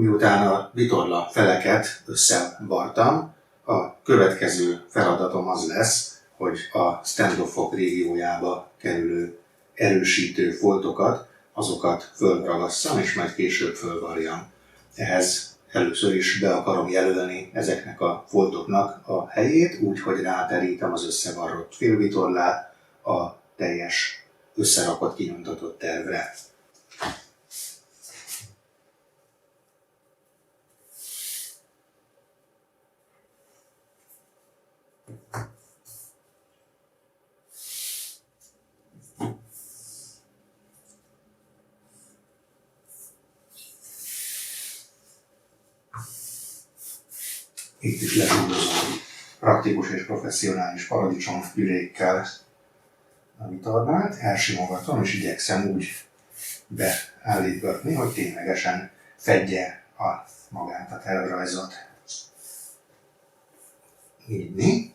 Miután a vitorla feleket összevartam, a következő feladatom az lesz, hogy a standoffok régiójába kerülő erősítő foltokat, azokat fölragasszam, és majd később fölvarjam. Ehhez először is be akarom jelölni ezeknek a foltoknak a helyét, úgy, hogy ráterítem az összevarrott félvitorlát a teljes összerakott, kinyomtatott tervre. Itt is lesúlyozom praktikus és professzionális paradicsomfülékkel a vitorlát, elsimogatom és igyekszem úgy beállítgatni, hogy ténylegesen fedje magát a tervrajzot. Így.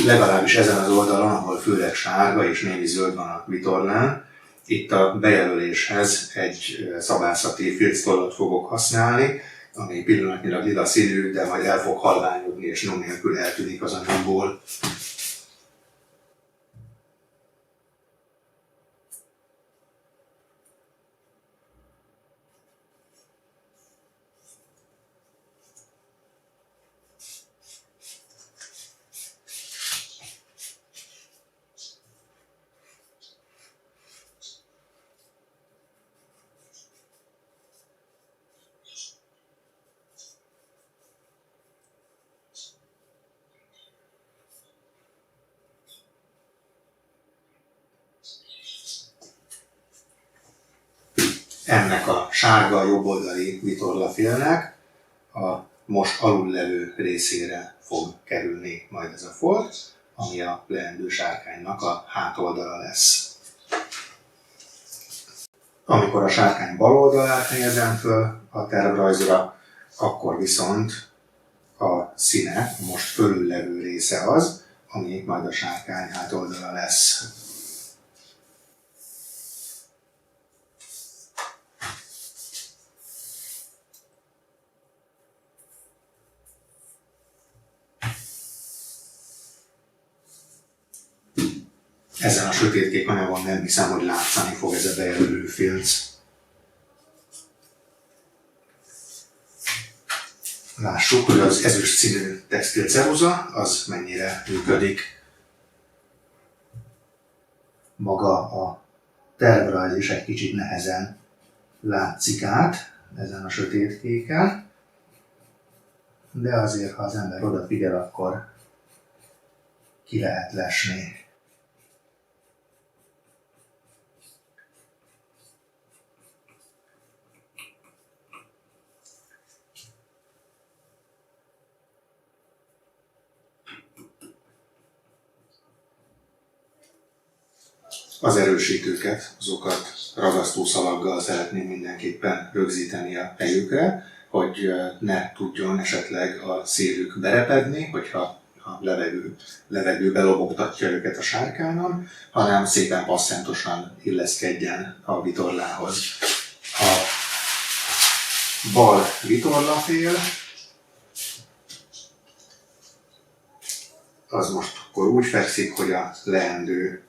Legalábbis ezen az oldalon, ahol főleg sárga és némi zöld van a vitorlán, itt a bejelöléshez egy szabászati filctollat fogok használni, ami pillanatnyilag lila színű, de majd el fog halványodni és nyom nélkül eltűnik az anyagból. Ennek a sárga jobboldali vitorlafélnek a most alul levő részére fog kerülni majd ez a folt, ami a leendő sárkánynak a hátoldala lesz. Amikor a sárkány bal oldalát helyezem föl a tervrajzra, akkor viszont a színe, a most fölül levő része az, ami majd a sárkány hátoldala lesz. Ezen a sötétkék anyagon nem hiszem, hogy látszani fog ez a bejelölő filc. Lássuk, hogy az ezüst színű textilceruza az mennyire működik. Maga a tervrajz is egy kicsit nehezen látszik át ezen a sötétkéken, de azért, ha az ember odafigyel, akkor ki lehet lesni. Az erősítőket, azokat ragasztószalaggal szeretném mindenképpen rögzíteni a helyükre, hogy ne tudjon esetleg a szélük berepedni, hogyha a levegő belobogtatja őket a sárkányon, hanem szépen passzentosan illeszkedjen a vitorlához. A bal vitorlafél az most akkor úgy fekszik, hogy a leendő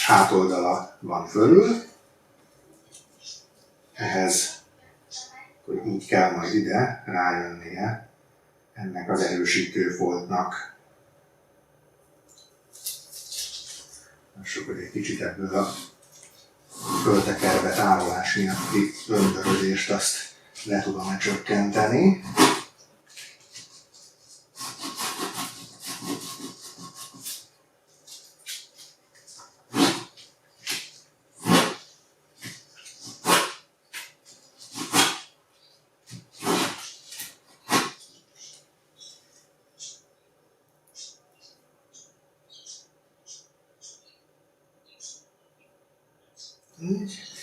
hátoldala van fölül. Ehhez akkor így kell majd ide rájönnie ennek az erősítő foltnak. Lássuk, hogy egy kicsit ebből a föltekerve tárolás miatti öntörözést azt le tudom csökkenteni.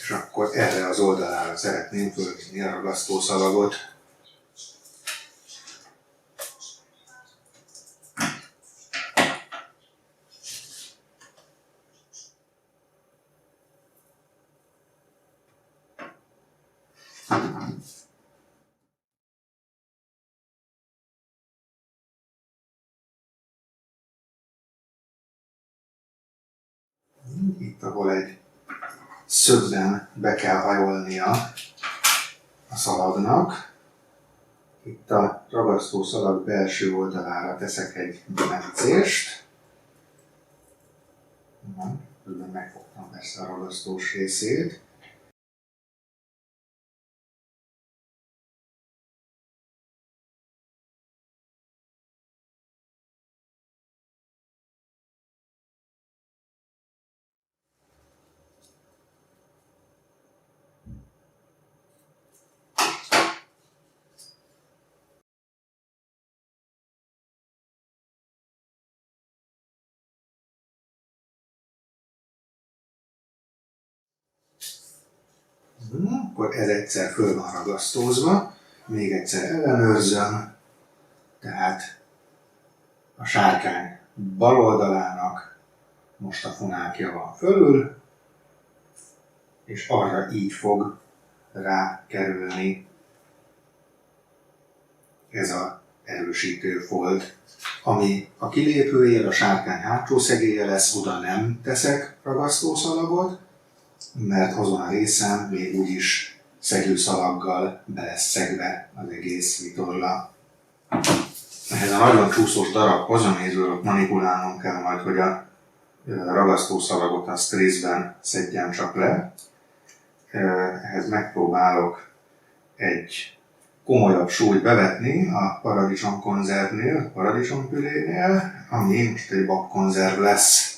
És akkor erre az oldalára szeretném fölvinni a ragasztószalagot. itt ahol egy szögben be kell hajolnia a szalagnak. Itt a ragasztószalag belső oldalára teszek egy bemetszést. Közben megfogtam persze a ragasztós részét. Akkor ez egyszer föl van ragasztózva, még egyszer ellenőrzöm, tehát a sárkány bal oldalának most a fonákja van fölül, és arra így fog rákerülni ez az erősítő folt, ami a kilépőjér, a sárkány hátsó szegélye lesz, oda nem teszek ragasztószalagot, mert azon a részen még úgyis szegőszalaggal be lesz szegve az egész vitorla. Ehhez a nagyon csúszós darabhoz, amiről manipulálnom kell majd, hogy a ragasztószalagot azt részben szedjem csak le. Ehhez megpróbálok egy komolyabb súlyt bevetni a paradicsomkonzervnél, paradicsompülénél, ami most egy babkonzerv lesz.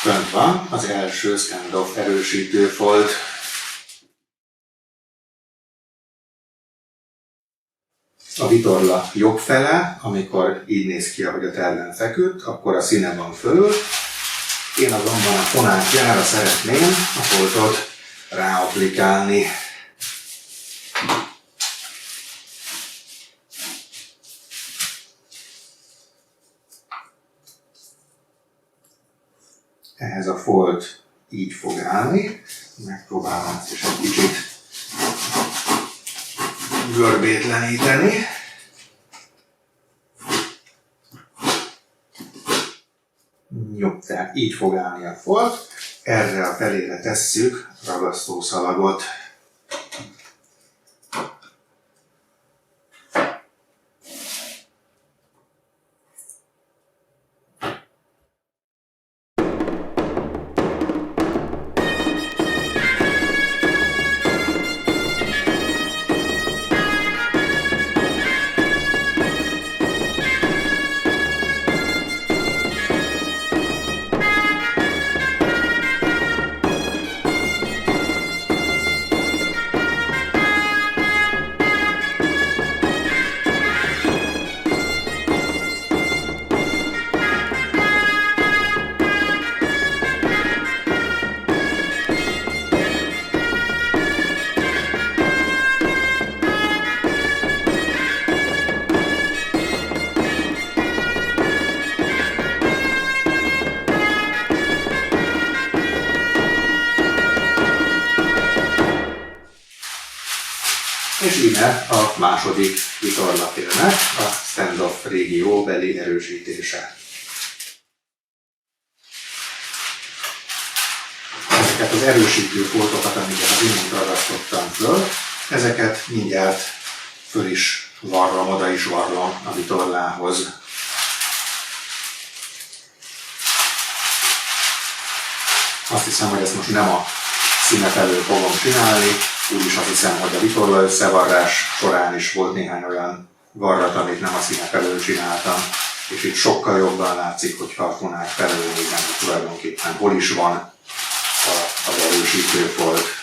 Fönt van az első standoff erősítő folt. A vitorla jobb fele, amikor így néz ki, ahogy a terven feküdt, akkor a színe van fölül. Én azonban a fonákjára szeretném a foltot ráaplikálni. Ehhez a folt így fog állni. Megpróbálom ezt is egy kicsit görbétleníteni. Jó, tehát így fog állni a folt. Erre a felére tesszük ragasztószalagot. És íme a második vitorlafélnek a standoff régió beli erősítése. Ezeket az erősítő foltokat, amiket az imént ragasztottam föl, ezeket mindjárt föl is varrom, oda is varrom a vitorlához. Azt hiszem, hogy ezt most nem a színe elől fogom csinálni, úgyis azt hiszem, hogy a vitorla összevarrás során is volt néhány olyan varrat, amit nem a színe elől csináltam, és itt sokkal jobban látszik, hogyha a fonák felől nézem, hogy tulajdonképpen hol is van az erősítő folt.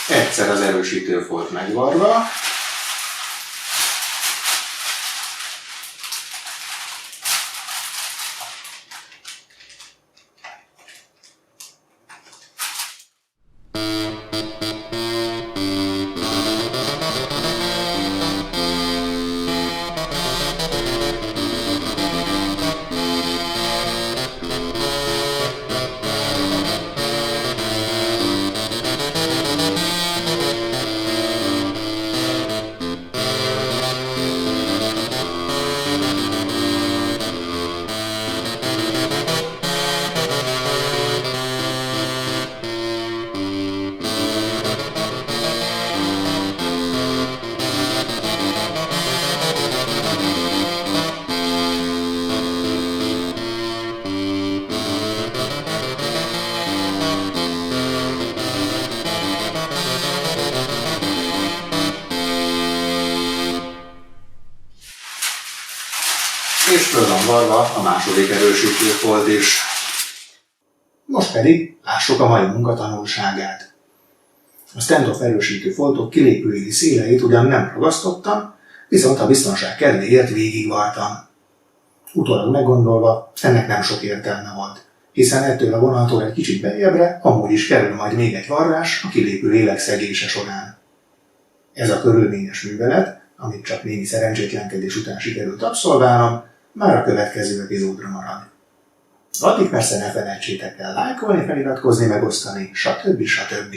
Egyszer az erősítő folt megvarva, és föl van varva a második erősítő folt is. Most pedig lássuk a mai munka tanulságát. A stand-off erősítő foltok kilépői széleit ugyan nem ragasztottam, viszont a biztonság kedvéért végigvartam. Utólag meggondolva, ennek nem sok értelme volt, hiszen ettől a vonaltól egy kicsit beljebbre amúgy is kerül majd még egy varrás a kilépő lélek szegése során. Ez a körülményes művelet, amit csak némi szerencsétlenkedés után sikerült abszolválnom, már a következő epizódra marad. Addig persze ne felejtsétek el lájkolni, feliratkozni, megosztani, stb.